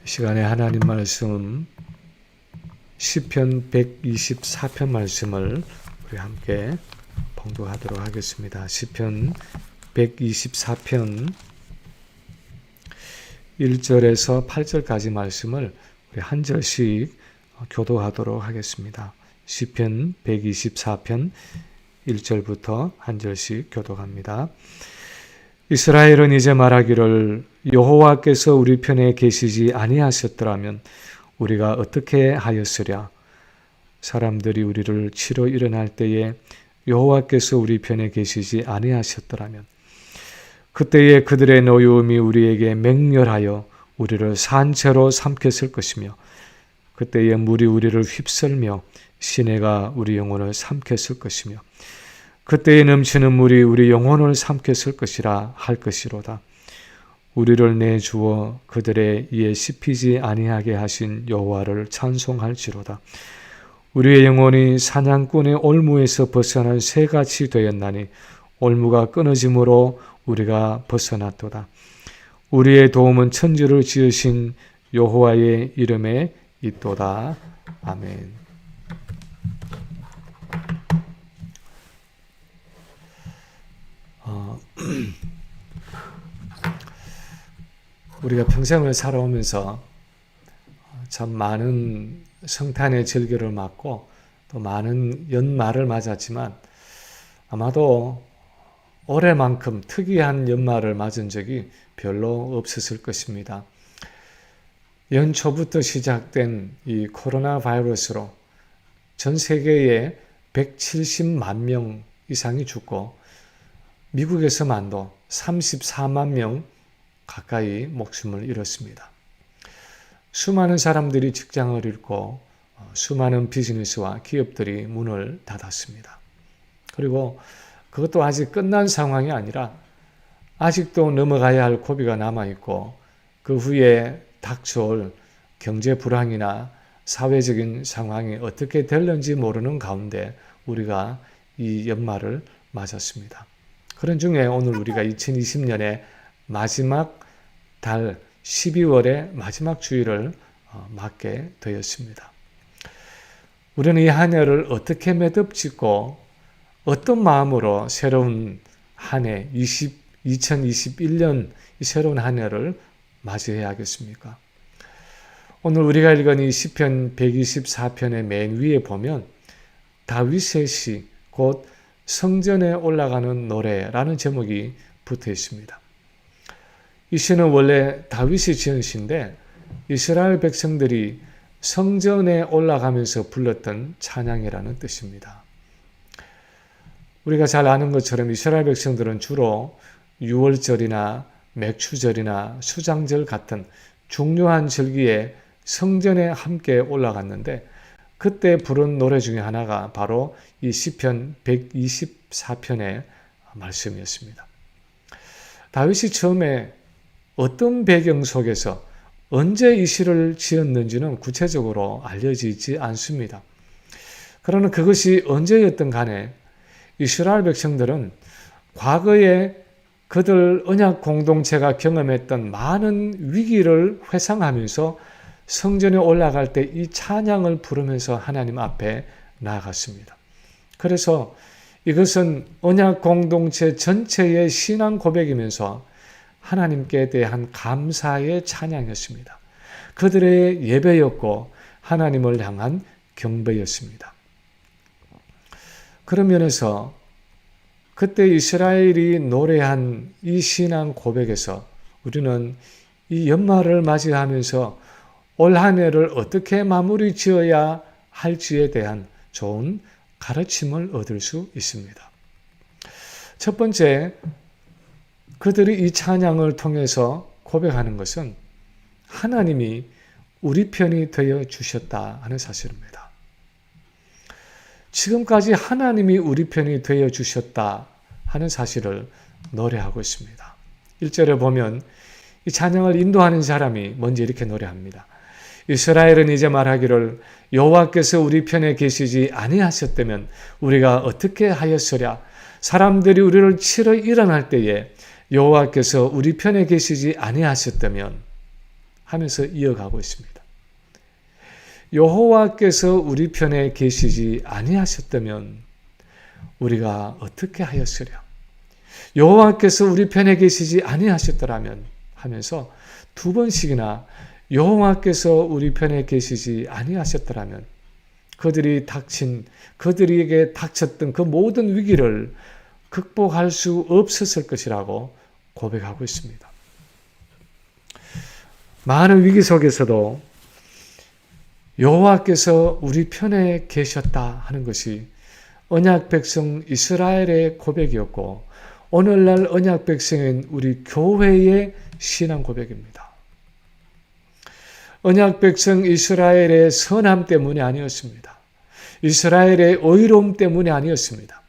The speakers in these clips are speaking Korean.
시간에 하나님 말씀 시편 124편 말씀을 우리 함께 봉독하도록 하겠습니다. 시편 124편 1절에서 8절까지 말씀을 우리 한 절씩 교독하도록 하겠습니다. 시편 124편 1절부터 한 절씩 교독합니다. 이스라엘은 이제 말하기를 여호와께서 우리 편에 계시지 아니하셨더라면 우리가 어떻게 하였으랴. 사람들이 우리를 치러 일어날 때에 여호와께서 우리 편에 계시지 아니하셨더라면 그때에 그들의 노여움이 우리에게 맹렬하여 우리를 산채로 삼켰을 것이며 그때에 물이 우리를 휩쓸며 시내가 우리 영혼을 삼켰을 것이며 그때에 넘치는 물이 우리 영혼을 삼켰을 것이라 할 것이로다. 우리를 내주어 그들의 이에 씹히지 아니하게 하신 여호와를 찬송할지로다. 우리의 영혼이 사냥꾼의 올무에서 벗어난 새같이 되었나니 올무가 끊어짐으로 우리가 벗어났도다. 우리의 도움은 천지를 지으신 여호와의 이름에 있도다. 아멘. 우리가 평생을 살아오면서 참 많은 성탄의 절기를 맞고 또 많은 연말을 맞았지만 아마도 올해만큼 특이한 연말을 맞은 적이 별로 없었을 것입니다. 연초부터 시작된 이 코로나 바이러스로 전 세계에 170만 명 이상이 죽고 미국에서만도 34만 명 가까이 목숨을 잃었습니다. 수많은 사람들이 직장을 잃고 수많은 비즈니스와 기업들이 문을 닫았습니다. 그리고 그것도 아직 끝난 상황이 아니라 아직도 넘어가야 할 고비가 남아있고 그 후에 닥쳐올 경제 불황이나 사회적인 상황이 어떻게 될는지 모르는 가운데 우리가 이 연말을 맞았습니다. 그런 중에 오늘 우리가 2020년의 마지막 달 12월의 마지막 주일을 맞게 되었습니다. 우리는 이 한 해를 어떻게 매듭짓고 어떤 마음으로 새로운 한 해, 2021년 이 새로운 한 해를 맞이해야겠습니까? 오늘 우리가 읽은 이 시편 124편의 맨 위에 보면 다윗의 시, 곧 성전에 올라가는 노래라는 제목이 붙어 있습니다. 이 시는 원래 다윗이 지은 시인데 이스라엘 백성들이 성전에 올라가면서 불렀던 찬양이라는 뜻입니다. 우리가 잘 아는 것처럼 이스라엘 백성들은 주로 유월절이나 맥추절이나 수장절 같은 중요한 절기에 성전에 함께 올라갔는데 그때 부른 노래 중에 하나가 바로 이 시편 124편의 말씀이었습니다. 다윗이 처음에 어떤 배경 속에서 언제 이 시를 지었는지는 구체적으로 알려지지 않습니다. 그러나 그것이 언제였든 간에 이스라엘 백성들은 과거에 그들 언약 공동체가 경험했던 많은 위기를 회상하면서 성전에 올라갈 때 이 찬양을 부르면서 하나님 앞에 나아갔습니다. 그래서 이것은 언약 공동체 전체의 신앙 고백이면서 하나님께 대한 감사의 찬양이었습니다. 그들의 예배였고 하나님을 향한 경배였습니다. 그런 면에서 그때 이스라엘이 노래한 이 신앙 고백에서 우리는 이 연말을 맞이하면서 올 한 해를 어떻게 마무리 지어야 할지에 대한 좋은 가르침을 얻을 수 있습니다. 첫 번째, 그들이 이 찬양을 통해서 고백하는 것은 하나님이 우리 편이 되어 주셨다 하는 사실입니다. 지금까지 하나님이 우리 편이 되어 주셨다 하는 사실을 노래하고 있습니다. 1절에 보면 이 찬양을 인도하는 사람이 먼저 이렇게 노래합니다. 이스라엘은 이제 말하기를 여호와께서 우리 편에 계시지 아니하셨다면 우리가 어떻게 하였으랴. 사람들이 우리를 치러 일어날 때에 여호와께서 우리 편에 계시지 아니하셨다면 하면서 이어가고 있습니다. 여호와께서 우리 편에 계시지 아니하셨다면 우리가 어떻게 하였으랴. 여호와께서 우리 편에 계시지 아니하셨더라면 하면서 두 번씩이나 여호와께서 우리 편에 계시지 아니하셨더라면 그들에게 닥쳤던 그 모든 위기를 극복할 수 없었을 것이라고 고백하고 있습니다. 많은 위기 속에서도 여호와께서 우리 편에 계셨다 하는 것이 언약 백성 이스라엘의 고백이었고 오늘날 언약 백성인 우리 교회의 신앙 고백입니다. 언약 백성 이스라엘의 선함 때문이 아니었습니다. 이스라엘의 의로움 때문이 아니었습니다.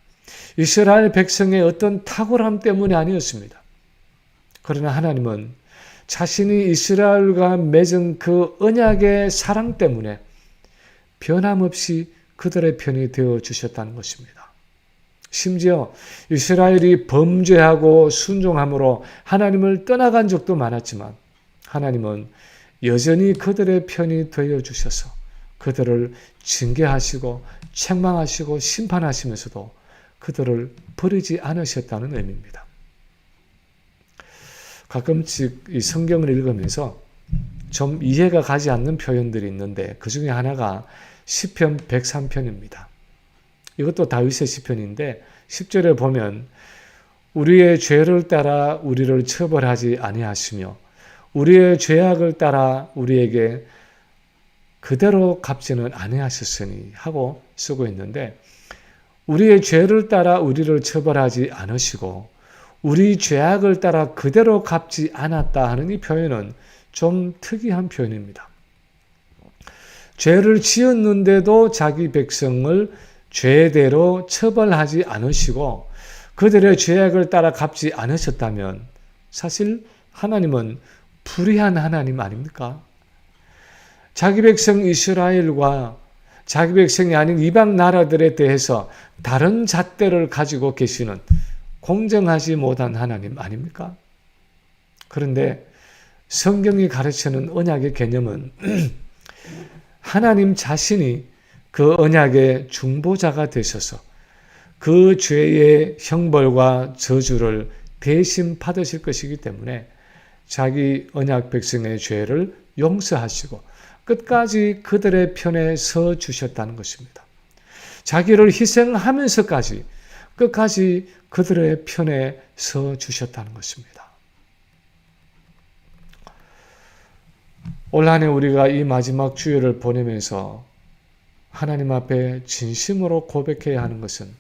이스라엘 백성의 어떤 탁월함 때문이 아니었습니다. 그러나 하나님은 자신이 이스라엘과 맺은 그 언약의 사랑 때문에 변함없이 그들의 편이 되어 주셨다는 것입니다. 심지어 이스라엘이 범죄하고 순종함으로 하나님을 떠나간 적도 많았지만 하나님은 여전히 그들의 편이 되어 주셔서 그들을 징계하시고 책망하시고 심판하시면서도 그들을 버리지 않으셨다는 의미입니다. 가끔씩 이 성경을 읽으면서 좀 이해가 가지 않는 표현들이 있는데 그 중에 하나가 시편 103편입니다. 이것도 다윗의 시편인데 10절에 보면 우리의 죄를 따라 우리를 처벌하지 아니하시며 우리의 죄악을 따라 우리에게 그대로 갚지는 아니하셨으니 하고 쓰고 있는데 우리의 죄를 따라 우리를 처벌하지 않으시고 우리 죄악을 따라 그대로 갚지 않았다 하는 이 표현은 좀 특이한 표현입니다. 죄를 지었는데도 자기 백성을 죄대로 처벌하지 않으시고 그들의 죄악을 따라 갚지 않으셨다면 사실 하나님은 불의한 하나님 아닙니까? 자기 백성 이스라엘과 자기 백성이 아닌 이방 나라들에 대해서 다른 잣대를 가지고 계시는 공정하지 못한 하나님 아닙니까? 그런데 성경이 가르치는 언약의 개념은 하나님 자신이 그 언약의 중보자가 되셔서 그 죄의 형벌과 저주를 대신 받으실 것이기 때문에 자기 언약 백성의 죄를 용서하시고 끝까지 그들의 편에 서 주셨다는 것입니다. 자기를 희생하면서까지 끝까지 그들의 편에 서 주셨다는 것입니다. 올 한 해 우리가 이 마지막 주일을 보내면서 하나님 앞에 진심으로 고백해야 하는 것은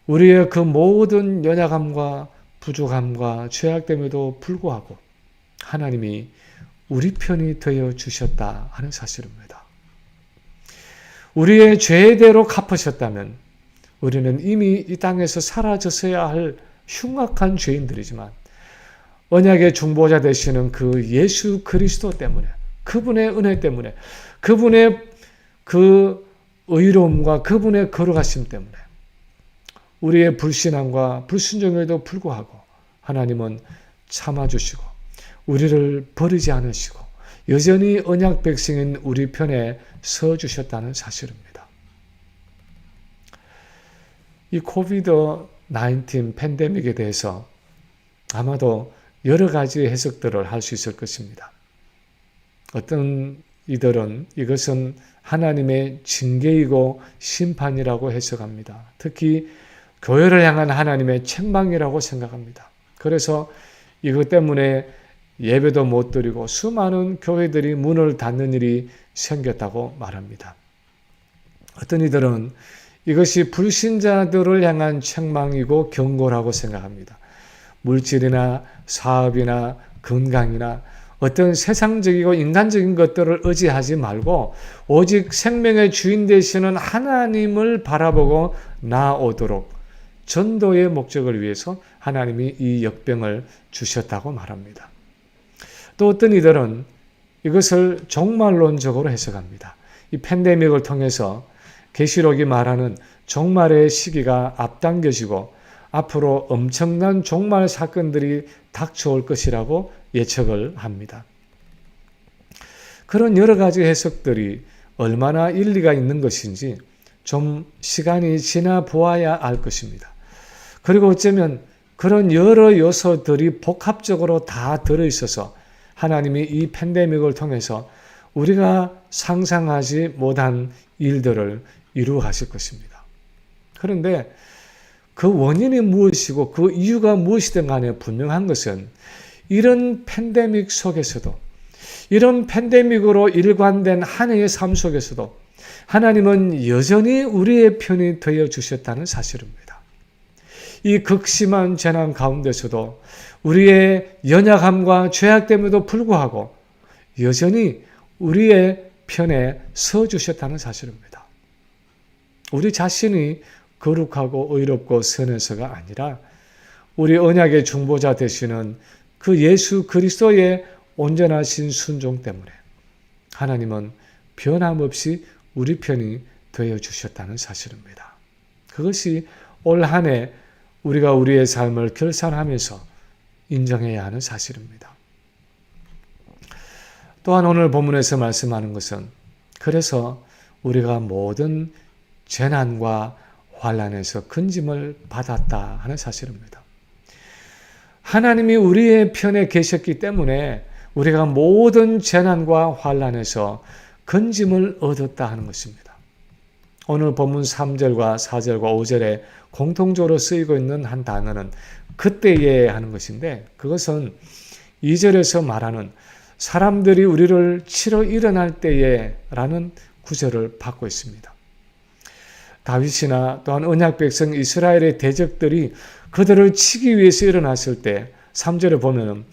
우리의 그 모든 연약함과 부족함과 죄악됨에도 불구하고 하나님이 우리 편이 되어 주셨다 하는 사실입니다. 우리의 죄대로 갚으셨다면 우리는 이미 이 땅에서 사라졌어야 할 흉악한 죄인들이지만 언약의 중보자 되시는 그 예수 그리스도 때문에 그분의 은혜 때문에 그분의 그 의로움과 그분의 거룩하심 때문에 우리의 불신앙과 불순종에도 불구하고 하나님은 참아주시고 우리를 버리지 않으시고 여전히 언약 백성인 우리 편에 서 주셨다는 사실입니다. 이 코비드-19 팬데믹에 대해서 아마도 여러 가지 해석들을 할 수 있을 것입니다. 어떤 이들은 이것은 하나님의 징계이고 심판이라고 해석합니다. 특히 교회를 향한 하나님의 책망이라고 생각합니다. 그래서 이것 때문에 예배도 못 드리고 수많은 교회들이 문을 닫는 일이 생겼다고 말합니다. 어떤 이들은 이것이 불신자들을 향한 책망이고 경고라고 생각합니다. 물질이나 사업이나 건강이나 어떤 세상적이고 인간적인 것들을 의지하지 말고 오직 생명의 주인 되시는 하나님을 바라보고 나아오도록 전도의 목적을 위해서 하나님이 이 역병을 주셨다고 말합니다. 또 어떤 이들은 이것을 종말론적으로 해석합니다. 이 팬데믹을 통해서 계시록이 말하는 종말의 시기가 앞당겨지고 앞으로 엄청난 종말 사건들이 닥쳐올 것이라고 예측을 합니다. 그런 여러 가지 해석들이 얼마나 일리가 있는 것인지 좀 시간이 지나 보아야 알 것입니다. 그리고 어쩌면 그런 여러 요소들이 복합적으로 다 들어있어서 하나님이 이 팬데믹을 통해서 우리가 상상하지 못한 일들을 이루어 가실 것입니다. 그런데 그 원인이 무엇이고 그 이유가 무엇이든 간에 분명한 것은 이런 팬데믹 속에서도, 이런 팬데믹으로 일관된 한 해의 삶 속에서도 하나님은 여전히 우리의 편이 되어 주셨다는 사실입니다. 이 극심한 재난 가운데서도 우리의 연약함과 죄악됨에도 불구하고 여전히 우리의 편에 서 주셨다는 사실입니다. 우리 자신이 거룩하고 의롭고 선해서가 아니라 우리 언약의 중보자 되시는 그 예수 그리스도의 온전하신 순종 때문에 하나님은 변함없이 우리 편이 되어 주셨다는 사실입니다. 그것이 올 한 해 우리가 우리의 삶을 결산하면서 인정해야 하는 사실입니다. 또한 오늘 본문에서 말씀하는 것은 그래서 우리가 모든 재난과 환난에서 건짐을 받았다 하는 사실입니다. 하나님이 우리의 편에 계셨기 때문에 우리가 모든 재난과 환난에서 건짐을 얻었다 하는 것입니다. 오늘 본문 3절과 4절과 5절에 공통적으로 쓰이고 있는 한 단어는 그때에 하는 것인데 그것은 2절에서 말하는 사람들이 우리를 치러 일어날 때에 라는 구절을 받고 있습니다. 다윗이나 또한 언약 백성 이스라엘의 대적들이 그들을 치기 위해서 일어났을 때 3절에 보면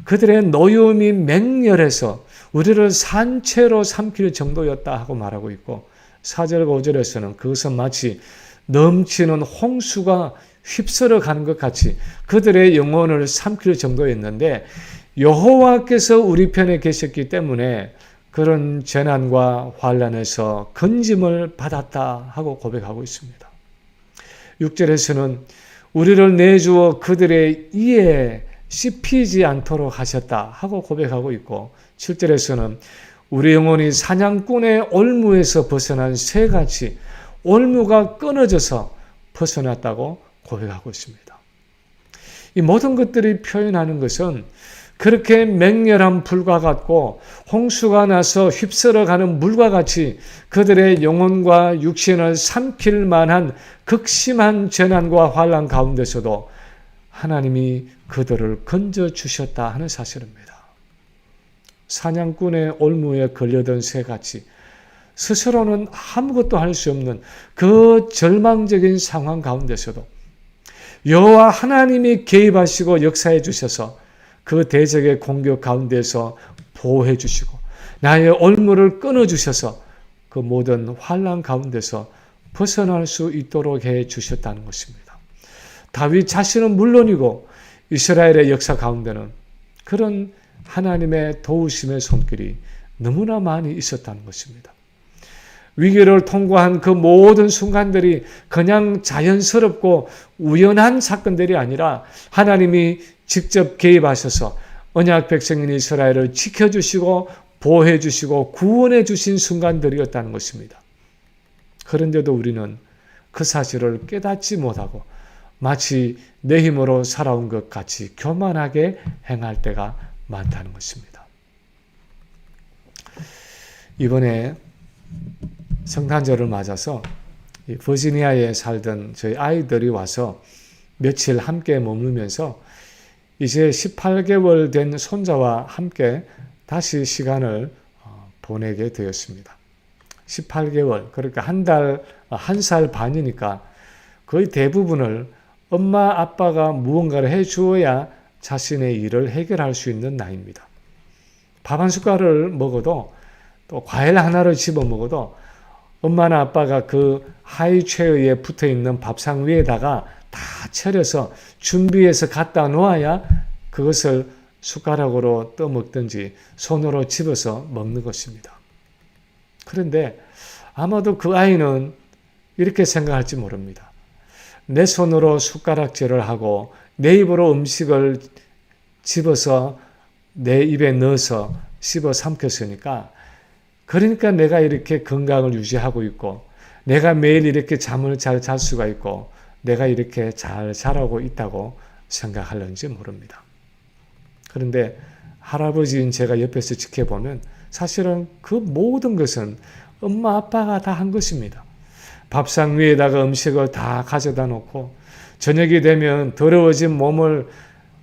그들의 노여움이 맹렬해서 우리를 산채로 삼킬 정도였다 하고 말하고 있고 4절과 5절에서는 그것은 마치 넘치는 홍수가 휩쓸어 가는 것 같이 그들의 영혼을 삼킬 정도였는데 여호와께서 우리 편에 계셨기 때문에 그런 재난과 환난에서 건짐을 받았다 하고 고백하고 있습니다. 6절에서는 우리를 내주어 그들의 이에 씹히지 않도록 하셨다 하고 고백하고 있고 7절에서는 우리 영혼이 사냥꾼의 올무에서 벗어난 새같이 올무가 끊어져서 벗어났다고 고백하고 있습니다. 이 모든 것들이 표현하는 것은 그렇게 맹렬한 불과 같고 홍수가 나서 휩쓸어가는 물과 같이 그들의 영혼과 육신을 삼킬 만한 극심한 재난과 환난 가운데서도 하나님이 그들을 건져주셨다 하는 사실입니다. 사냥꾼의 올무에 걸려든 새같이 스스로는 아무것도 할 수 없는 그 절망적인 상황 가운데서도 여호와 하나님이 개입하시고 역사해 주셔서 그 대적의 공격 가운데서 보호해 주시고 나의 올무를 끊어 주셔서 그 모든 환난 가운데서 벗어날 수 있도록 해 주셨다는 것입니다. 다윗 자신은 물론이고 이스라엘의 역사 가운데는 그런 하나님의 도우심의 손길이 너무나 많이 있었다는 것입니다. 위기를 통과한 그 모든 순간들이 그냥 자연스럽고 우연한 사건들이 아니라 하나님이 직접 개입하셔서 언약 백성인 이스라엘을 지켜주시고 보호해주시고 구원해주신 순간들이었다는 것입니다. 그런데도 우리는 그 사실을 깨닫지 못하고 마치 내 힘으로 살아온 것 같이 교만하게 행할 때가 많다는 것입니다. 이번에 성탄절을 맞아서 버지니아에 살던 저희 아이들이 와서 며칠 함께 머물면서 이제 18개월 된 손자와 함께 다시 시간을 보내게 되었습니다. 18개월, 그러니까 한 살 반이니까 거의 대부분을 엄마, 아빠가 무언가를 해주어야 자신의 일을 해결할 수 있는 나이입니다. 밥 한 숟갈을 먹어도 또 과일 하나를 집어 먹어도 엄마나 아빠가 그 하이체어에 붙어있는 밥상 위에다가 다 차려서 준비해서 갖다 놓아야 그것을 숟가락으로 떠먹든지 손으로 집어서 먹는 것입니다. 그런데 아마도 그 아이는 이렇게 생각할지 모릅니다. 내 손으로 숟가락질을 하고 내 입으로 음식을 집어서 내 입에 넣어서 씹어 삼켰으니까 그러니까 내가 이렇게 건강을 유지하고 있고 내가 매일 이렇게 잠을 잘 잘 수가 있고 내가 이렇게 잘 자라고 있다고 생각하는지 모릅니다. 그런데 할아버지인 제가 옆에서 지켜보면 사실은 그 모든 것은 엄마 아빠가 다 한 것입니다. 밥상 위에다가 음식을 다 가져다 놓고 저녁이 되면 더러워진 몸을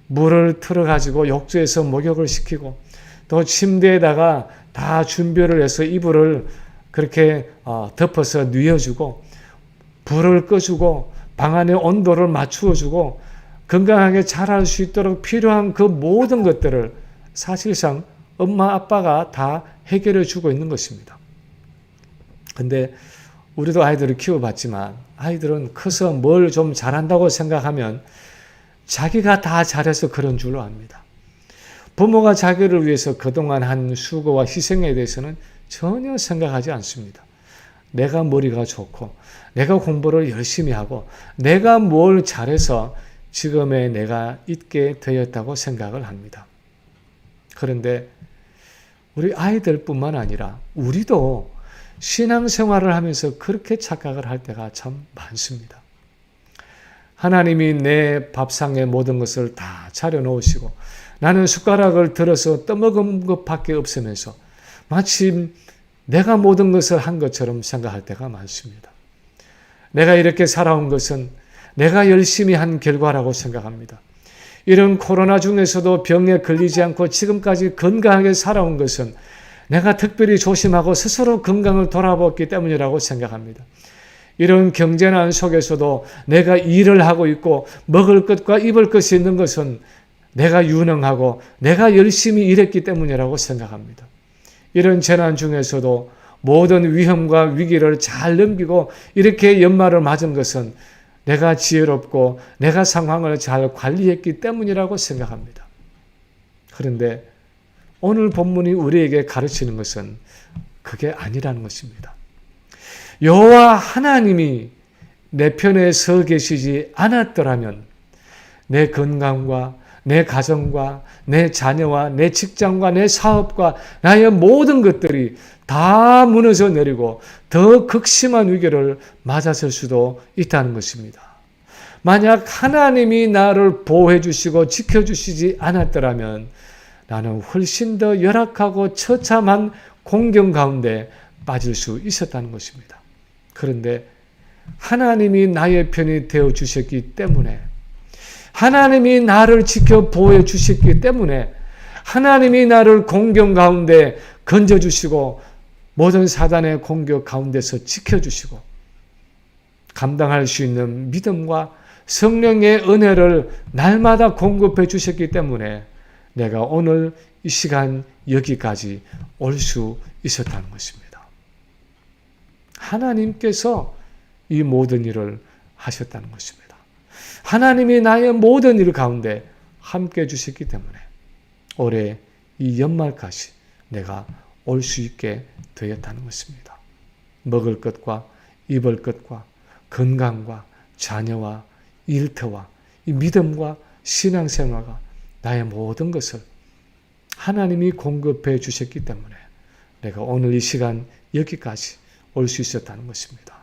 물을 틀어가지고 욕조에서 목욕을 시키고 또 침대에다가 다 준비를 해서 이불을 그렇게 덮어서 뉘어주고 불을 꺼주고 방 안의 온도를 맞추어주고 건강하게 자랄 수 있도록 필요한 그 모든 것들을 사실상 엄마 아빠가 다 해결해 주고 있는 것입니다. 근데 우리도 아이들을 키워봤지만 아이들은 커서 뭘 좀 잘한다고 생각하면 자기가 다 잘해서 그런 줄로 압니다. 부모가 자기를 위해서 그동안 한 수고와 희생에 대해서는 전혀 생각하지 않습니다. 내가 머리가 좋고 내가 공부를 열심히 하고 내가 뭘 잘해서 지금의 내가 있게 되었다고 생각을 합니다. 그런데 우리 아이들뿐만 아니라 우리도 신앙생활을 하면서 그렇게 착각을 할 때가 참 많습니다. 하나님이 내 밥상에 모든 것을 다 차려놓으시고 나는 숟가락을 들어서 떠먹은 것밖에 없으면서 마치 내가 모든 것을 한 것처럼 생각할 때가 많습니다. 내가 이렇게 살아온 것은 내가 열심히 한 결과라고 생각합니다. 이런 코로나 중에서도 병에 걸리지 않고 지금까지 건강하게 살아온 것은 내가 특별히 조심하고 스스로 건강을 돌아보았기 때문이라고 생각합니다. 이런 경제난 속에서도 내가 일을 하고 있고 먹을 것과 입을 것이 있는 것은 내가 유능하고 내가 열심히 일했기 때문이라고 생각합니다. 이런 재난 중에서도 모든 위험과 위기를 잘 넘기고 이렇게 연말을 맞은 것은 내가 지혜롭고 내가 상황을 잘 관리했기 때문이라고 생각합니다. 그런데 오늘 본문이 우리에게 가르치는 것은 그게 아니라는 것입니다. 여호와 하나님이 내 편에 서 계시지 않았더라면 내 건강과 내 가정과 내 자녀와 내 직장과 내 사업과 나의 모든 것들이 다 무너져 내리고 더 극심한 위기를 맞았을 수도 있다는 것입니다. 만약 하나님이 나를 보호해 주시고 지켜주시지 않았더라면 나는 훨씬 더 열악하고 처참한 공경 가운데 빠질 수 있었다는 것입니다. 그런데 하나님이 나의 편이 되어 주셨기 때문에 하나님이 나를 지켜 보호해 주셨기 때문에 하나님이 나를 공경 가운데 건져주시고 모든 사단의 공격 가운데서 지켜주시고 감당할 수 있는 믿음과 성령의 은혜를 날마다 공급해 주셨기 때문에 내가 오늘 이 시간 여기까지 올 수 있었다는 것입니다. 하나님께서 이 모든 일을 하셨다는 것입니다. 하나님이 나의 모든 일 가운데 함께 해주셨기 때문에 올해 이 연말까지 내가 올 수 있게 되었다는 것입니다. 먹을 것과 입을 것과 건강과 자녀와 일터와 이 믿음과 신앙생활과 나의 모든 것을 하나님이 공급해 주셨기 때문에 내가 오늘 이 시간 여기까지 올 수 있었다는 것입니다.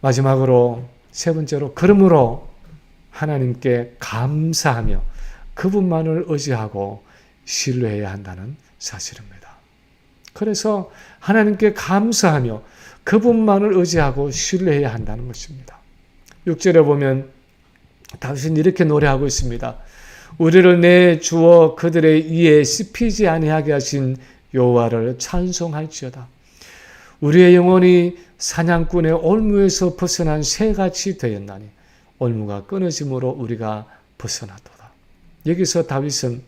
마지막으로 세 번째로 그러므로 하나님께 감사하며 그분만을 의지하고 신뢰해야 한다는 사실입니다. 그래서 하나님께 감사하며 그분만을 의지하고 신뢰해야 한다는 것입니다. 6절에 보면 다윗은 이렇게 노래하고 있습니다. 우리를 내주어 그들의 이에 씹히지 아니하게 하신 여호와를 찬송할지어다. 우리의 영혼이 사냥꾼의 올무에서 벗어난 새같이 되었나니 올무가 끊어짐으로 우리가 벗어났도다. 여기서 다윗은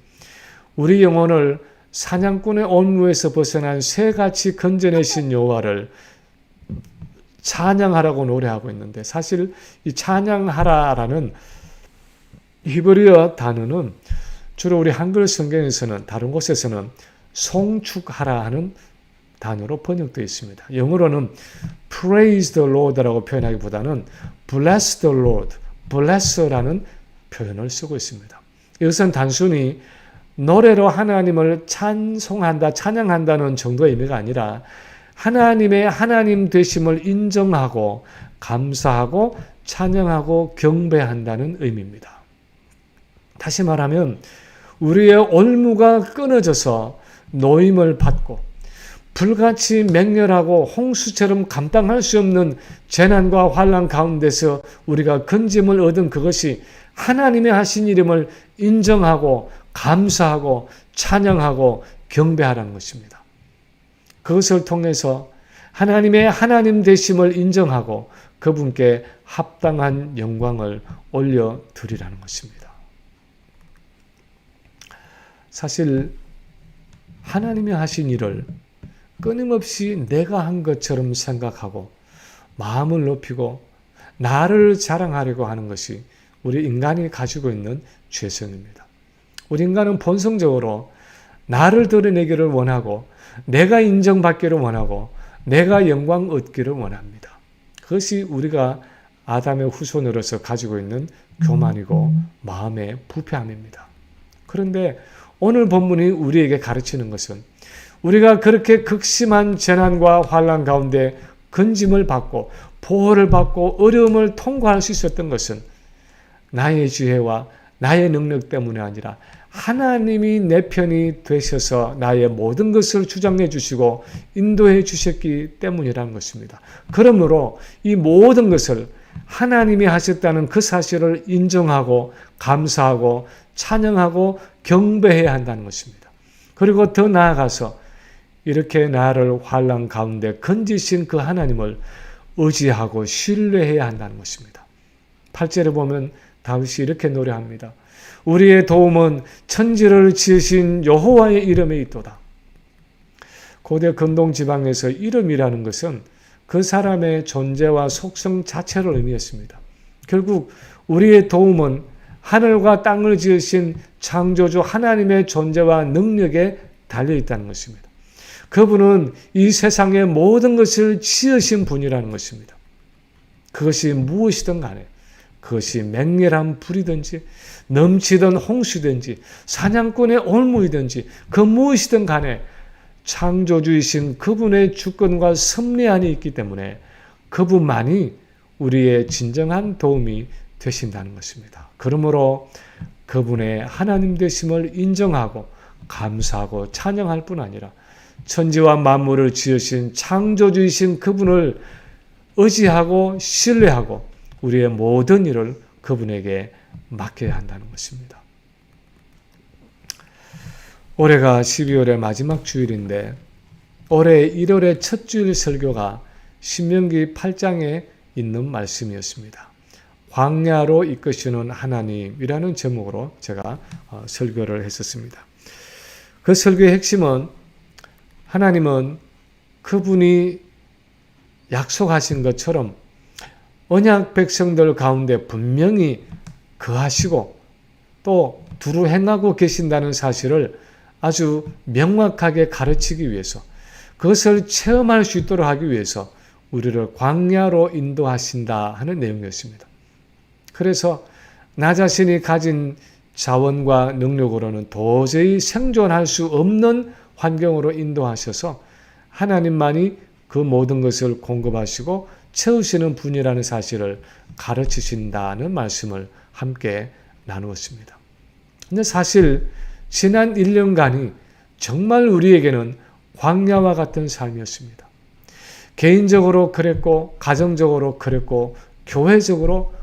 우리 영혼을 사냥꾼의 올무에서 벗어난 새같이 건져내신 여호와를 찬양하라고 노래하고 있는데 사실 이 찬양하라라는 히브리어 단어는 주로 우리 한글 성경에서는 다른 곳에서는 송축하라 하는 단어로 번역되어 있습니다. 영어로는 praise the Lord라고 표현하기보다는 bless the Lord, bless라는 표현을 쓰고 있습니다. 이것은 단순히 노래로 하나님을 찬송한다, 찬양한다는 정도의 의미가 아니라 하나님의 하나님 되심을 인정하고 감사하고 찬양하고 경배한다는 의미입니다. 다시 말하면 우리의 올무가 끊어져서 노임을 받고 불같이 맹렬하고 홍수처럼 감당할 수 없는 재난과 환난 가운데서 우리가 건짐을 얻은 그것이 하나님의 하신 일임을 인정하고 감사하고 찬양하고 경배하라는 것입니다. 그것을 통해서 하나님의 하나님 되심을 인정하고 그분께 합당한 영광을 올려드리라는 것입니다. 사실 하나님이 하신 일을 끊임없이 내가 한 것처럼 생각하고 마음을 높이고 나를 자랑하려고 하는 것이 우리 인간이 가지고 있는 죄성입니다. 우리 인간은 본성적으로 나를 드러내기를 원하고 내가 인정받기를 원하고 내가 영광 얻기를 원합니다. 그것이 우리가 아담의 후손으로서 가지고 있는 교만이고 마음의 부패함입니다. 그런데 오늘 본문이 우리에게 가르치는 것은 우리가 그렇게 극심한 재난과 환난 가운데 건짐을 받고 보호를 받고 어려움을 통과할 수 있었던 것은 나의 지혜와 나의 능력 때문이 아니라 하나님이 내 편이 되셔서 나의 모든 것을 주장해 주시고 인도해 주셨기 때문이라는 것입니다. 그러므로 이 모든 것을 하나님이 하셨다는 그 사실을 인정하고 감사하고 찬양하고 경배해야 한다는 것입니다. 그리고 더 나아가서 이렇게 나를 환난 가운데 건지신 그 하나님을 의지하고 신뢰해야 한다는 것입니다. 8절에 보면 다윗이 이렇게 노래합니다. 우리의 도움은 천지를 지으신 여호와의 이름에 있도다. 고대 근동 지방에서 이름이라는 것은 그 사람의 존재와 속성 자체를 의미했습니다. 결국 우리의 도움은 하늘과 땅을 지으신 창조주 하나님의 존재와 능력에 달려있다는 것입니다. 그분은 이 세상의 모든 것을 지으신 분이라는 것입니다. 그것이 무엇이든 간에 그것이 맹렬한 불이든지 넘치던 홍수든지 사냥꾼의 올무이든지 그 무엇이든 간에 창조주이신 그분의 주권과 섭리 안에 있기 때문에 그분만이 우리의 진정한 도움이 되신다는 것입니다. 그러므로 그분의 하나님 되심을 인정하고 감사하고 찬양할 뿐 아니라 천지와 만물을 지으신 창조주이신 그분을 의지하고 신뢰하고 우리의 모든 일을 그분에게 맡겨야 한다는 것입니다. 올해가 12월의 마지막 주일인데 올해 1월의 첫 주일 설교가 신명기 8장에 있는 말씀이었습니다. 광야로 이끄시는 하나님이라는 제목으로 제가 설교를 했었습니다. 그 설교의 핵심은 하나님은 그분이 약속하신 것처럼 언약 백성들 가운데 분명히 거하시고 또 두루 행하고 계신다는 사실을 아주 명확하게 가르치기 위해서 그것을 체험할 수 있도록 하기 위해서 우리를 광야로 인도하신다 하는 내용이었습니다. 그래서 나 자신이 가진 자원과 능력으로는 도저히 생존할 수 없는 환경으로 인도하셔서 하나님만이 그 모든 것을 공급하시고 채우시는 분이라는 사실을 가르치신다는 말씀을 함께 나누었습니다. 근데 사실 지난 1년간이 정말 우리에게는 광야와 같은 삶이었습니다. 개인적으로 그랬고 가정적으로 그랬고 교회적으로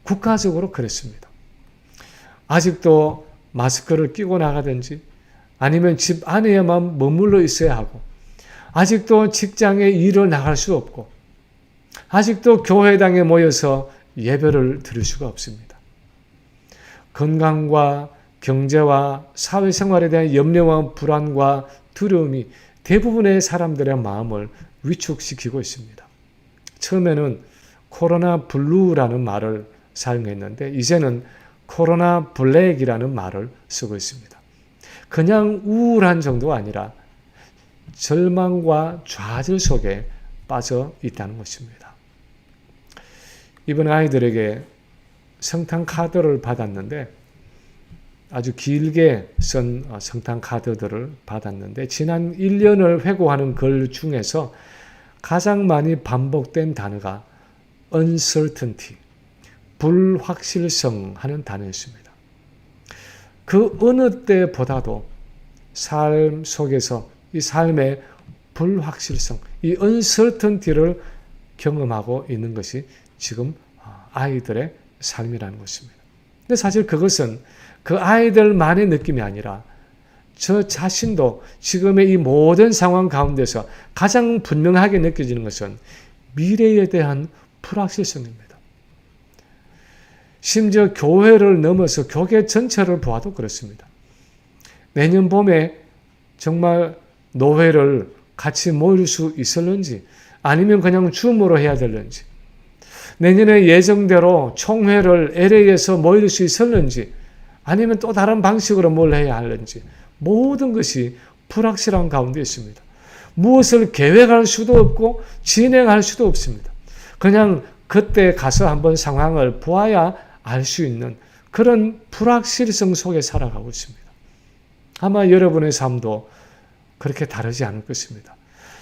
국가적으로 그랬습니다. 아직도 마스크를 끼고 나가든지 아니면 집 안에만 머물러 있어야 하고 아직도 직장에 일을 나갈 수 없고 아직도 교회당에 모여서 예배를 드릴 수가 없습니다. 건강과 경제와 사회생활에 대한 염려와 불안과 두려움이 대부분의 사람들의 마음을 위축시키고 있습니다. 처음에는 코로나 블루라는 말을 사용했는데 이제는 코로나 블랙이라는 말을 쓰고 있습니다. 그냥 우울한 정도가 아니라 절망과 좌절 속에 빠져 있다는 것입니다. 이번 아이들에게 성탄 카드를 받았는데 아주 길게 쓴 성탄 카드들을 받았는데 지난 1년을 회고하는 글 중에서 가장 많이 반복된 단어가 uncertainty, 불확실성 하는 단어였습니다. 그 어느 때보다도 삶 속에서 이 삶의 불확실성, 이 uncertainty를 경험하고 있는 것이 지금 아이들의 삶이라는 것입니다. 근데 사실 그것은 그 아이들만의 느낌이 아니라 저 자신도 지금의 이 모든 상황 가운데서 가장 분명하게 느껴지는 것은 미래에 대한 불확실성입니다. 심지어 교회를 넘어서 교계 전체를 보아도 그렇습니다. 내년 봄에 정말 노회를 같이 모일 수 있을는지 아니면 그냥 줌으로 해야 될는지 내년에 예정대로 총회를 LA에서 모일 수 있을는지 아니면 또 다른 방식으로 뭘 해야 하는지 모든 것이 불확실한 가운데 있습니다. 무엇을 계획할 수도 없고 진행할 수도 없습니다. 그냥 그때 가서 한번 상황을 보아야 알 수 있는 그런 불확실성 속에 살아가고 있습니다. 아마 여러분의 삶도 그렇게 다르지 않을 것입니다.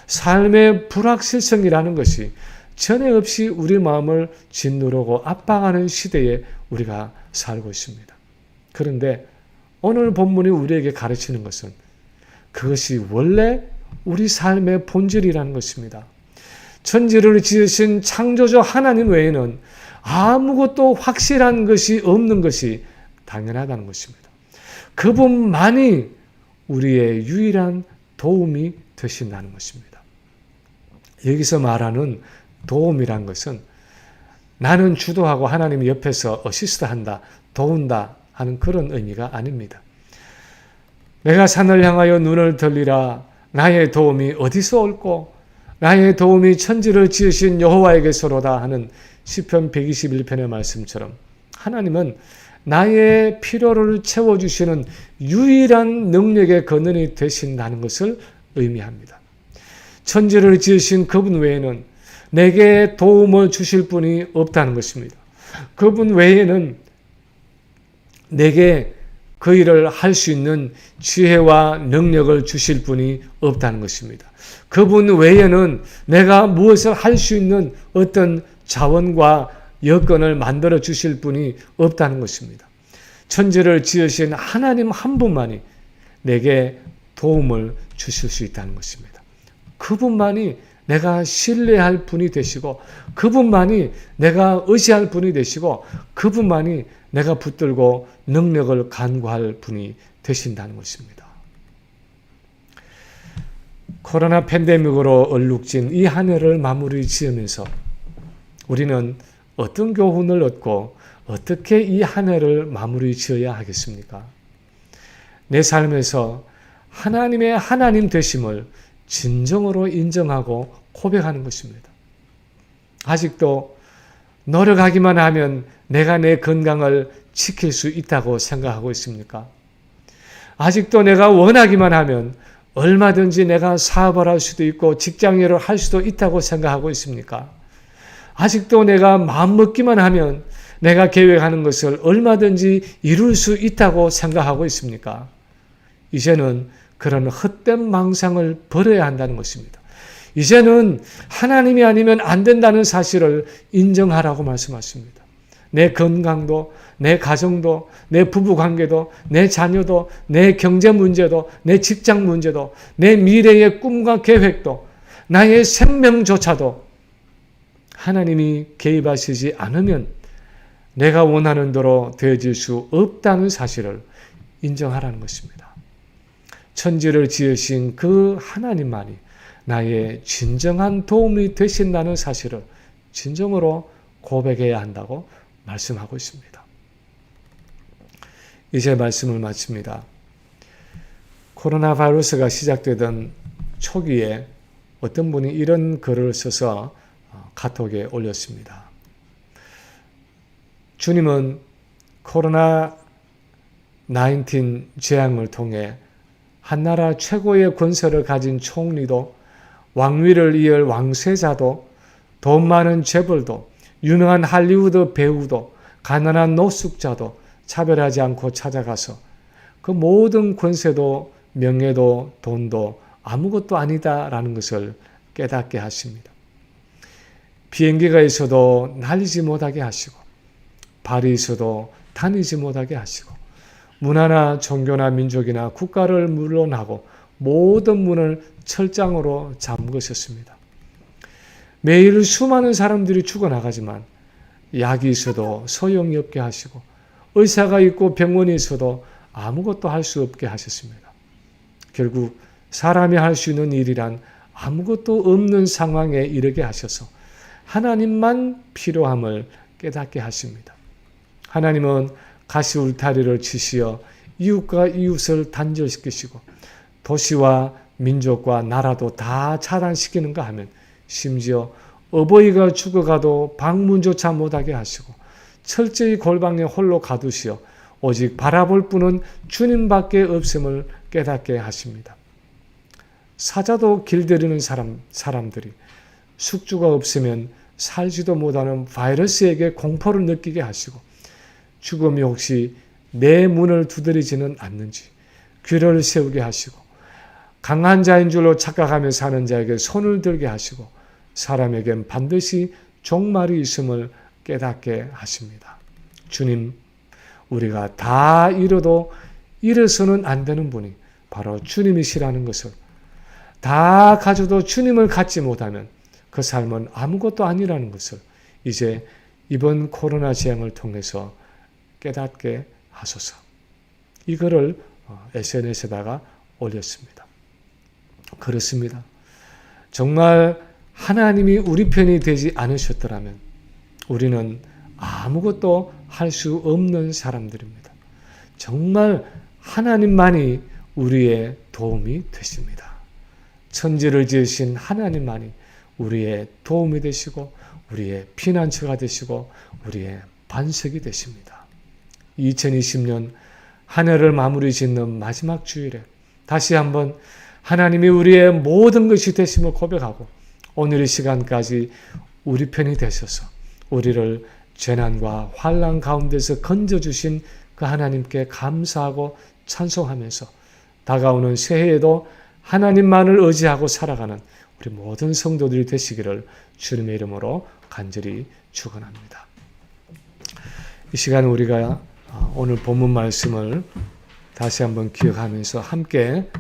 삶의 불확실성이라는 것이 전에 없이 우리 마음을 짓누르고 압박하는 시대에 우리가 살고 있습니다. 그런데 오늘 본문이 우리에게 가르치는 것은 그것이 원래 우리 삶의 본질이라는 것입니다. 천지를 지으신 창조주 하나님 외에는 아무것도 확실한 것이 없는 것이 당연하다는 것입니다. 그분만이 우리의 유일한 도움이 되신다는 것입니다. 여기서 말하는 도움이란 것은 나는 주도하고 하나님이 옆에서 어시스트한다, 도운다 하는 그런 의미가 아닙니다. 내가 산을 향하여 눈을 들리라 나의 도움이 어디서 올꼬 나의 도움이 천지를 지으신 여호와에게서로다 하는 시편 121편의 말씀처럼 하나님은 나의 필요를 채워주시는 유일한 능력의 근원이 되신다는 것을 의미합니다. 천지를 지으신 그분 외에는 내게 도움을 주실 분이 없다는 것입니다. 그분 외에는 내게 그 일을 할 수 있는 지혜와 능력을 주실 분이 없다는 것입니다. 그분 외에는 내가 무엇을 할 수 있는 어떤 자원과 여건을 만들어 주실 분이 없다는 것입니다. 천지를 지으신 하나님 한 분만이 내게 도움을 주실 수 있다는 것입니다. 그분만이 내가 신뢰할 분이 되시고 그분만이 내가 의지할 분이 되시고 그분만이 내가 붙들고 능력을 간구할 분이 되신다는 것입니다. 코로나 팬데믹으로 얼룩진 이 한 해를 마무리 지으면서 우리는 어떤 교훈을 얻고 어떻게 이 한 해를 마무리 지어야 하겠습니까? 내 삶에서 하나님의 하나님 되심을 진정으로 인정하고 고백하는 것입니다. 아직도 노력하기만 하면 내가 내 건강을 지킬 수 있다고 생각하고 있습니까? 아직도 내가 원하기만 하면 얼마든지 내가 사업을 할 수도 있고 직장일을 할 수도 있다고 생각하고 있습니까? 아직도 내가 마음먹기만 하면 내가 계획하는 것을 얼마든지 이룰 수 있다고 생각하고 있습니까? 이제는 그런 헛된 망상을 버려야 한다는 것입니다. 이제는 하나님이 아니면 안 된다는 사실을 인정하라고 말씀하십니다. 내 건강도, 내 가정도, 내 부부관계도, 내 자녀도, 내 경제 문제도, 내 직장 문제도, 내 미래의 꿈과 계획도, 나의 생명조차도 하나님이 개입하시지 않으면 내가 원하는 대로 되어질 수 없다는 사실을 인정하라는 것입니다. 천지를 지으신 그 하나님만이 나의 진정한 도움이 되신다는 사실을 진정으로 고백해야 한다고 말씀하고 있습니다. 이제 말씀을 마칩니다. 코로나 바이러스가 시작되던 초기에 어떤 분이 이런 글을 써서 카톡에 올렸습니다. 주님은 코로나 19 재앙을 통해 한나라 최고의 권세를 가진 총리도 왕위를 이을 왕세자도 돈 많은 재벌도 유명한 할리우드 배우도 가난한 노숙자도 차별하지 않고 찾아가서 그 모든 권세도 명예도 돈도 아무것도 아니다라는 것을 깨닫게 하십니다. 비행기가 있어도 날리지 못하게 하시고 발이 있어도 다니지 못하게 하시고 문화나 종교나 민족이나 국가를 물론하고 모든 문을 철장으로 잠그셨습니다. 매일 수많은 사람들이 죽어나가지만 약이 있어도 소용이 없게 하시고 의사가 있고 병원이 있어도 아무것도 할 수 없게 하셨습니다. 결국 사람이 할 수 있는 일이란 아무것도 없는 상황에 이르게 하셔서 하나님만 필요함을 깨닫게 하십니다. 하나님은 가시 울타리를 치시어 이웃과 이웃을 단절시키시고 도시와 민족과 나라도 다 차단시키는가 하면 심지어 어버이가 죽어가도 방문조차 못하게 하시고 철저히 골방에 홀로 가두시어 오직 바라볼 분은 주님밖에 없음을 깨닫게 하십니다. 사자도 길들이는 사람들이 숙주가 없으면 살지도 못하는 바이러스에게 공포를 느끼게 하시고 죽음이 혹시 내 문을 두드리지는 않는지 귀를 세우게 하시고 강한 자인 줄로 착각하며 사는 자에게 손을 들게 하시고 사람에겐 반드시 종말이 있음을 깨닫게 하십니다. 주님, 우리가 다 잃어도 잃어서는 안 되는 분이 바로 주님이시라는 것을, 다 가져도 주님을 갖지 못하면 그 삶은 아무것도 아니라는 것을 이제 이번 코로나 재앙을 통해서 깨닫게 하소서. 이거를 SNS에다가 올렸습니다. 그렇습니다. 정말 하나님이 우리 편이 되지 않으셨더라면 우리는 아무것도 할 수 없는 사람들입니다. 정말 하나님만이 우리의 도움이 되십니다. 천지를 지으신 하나님만이 우리의 도움이 되시고 우리의 피난처가 되시고 우리의 반석이 되십니다. 2020년 한 해를 마무리 짓는 마지막 주일에 다시 한번 하나님이 우리의 모든 것이 되심을 고백하고 오늘 이 시간까지 우리 편이 되셔서 우리를 재난과 환난 가운데서 건져주신 그 하나님께 감사하고 찬송하면서 다가오는 새해에도 하나님만을 의지하고 살아가는 우리 모든 성도들이 되시기를 주님의 이름으로 간절히 축원합니다. 이 시간 우리가 오늘 본문 말씀을 다시 한번 기억하면서 함께